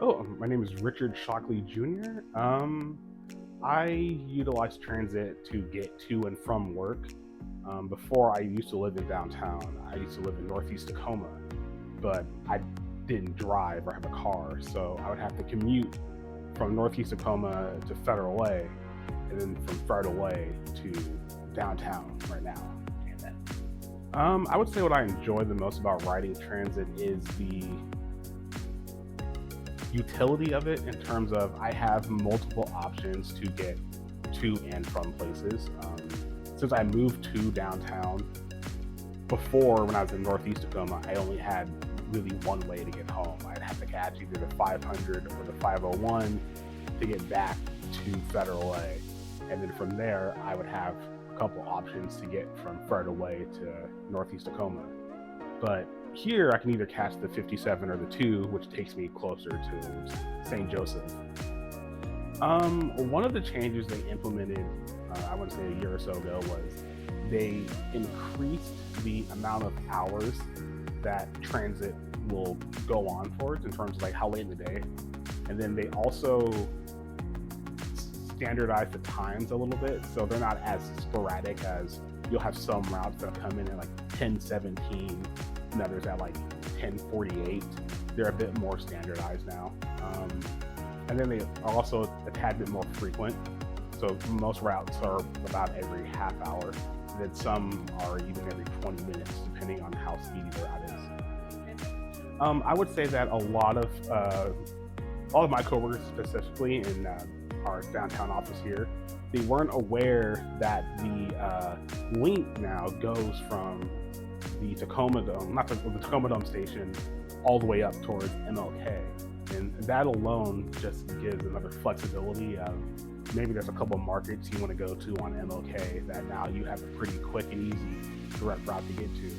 Oh, my name is Richard Shockley Jr. I utilize transit to get to and from work. Before I used to live in downtown. I used to live in Northeast Tacoma, but I didn't drive or have a car, so I would have to commute from Northeast Tacoma to Federal Way, and then from Federal Way to downtown right now. I would say what I enjoy the most about riding transit is the utility of it in terms of I have multiple options to get to and from places. Since I moved to downtown, before when I was in Northeast Tacoma, I only had really one way to get home. I'd have to catch either the 500 or the 501 to get back to Federal Way. And then from there, I would have a couple options to get from Federal Way to Northeast Tacoma. But here I can either catch the 57 or the 2, which takes me closer to St. Joseph. One of the changes they implemented, I want to say a year or so ago, was they increased the amount of hours that transit will go on for it in terms of like how late in the day. And then they also standardize the times a little bit, so they're not as sporadic as you'll have some routes that come in at like 10:17, and others at like 10:48. They're a bit more standardized now. And then they are also a tad bit more frequent. So most routes are about every half hour. And then some are even every 20 minutes, depending on how speedy the route is. I would say that a lot of my coworkers, specifically in our downtown office here, they weren't aware that the link now goes from the Tacoma Dome, not the Tacoma Dome station, all the way up towards MLK. And that alone just gives another flexibility of maybe there's a couple of markets you want to go to on MLK that now you have a pretty quick and easy direct route to get to.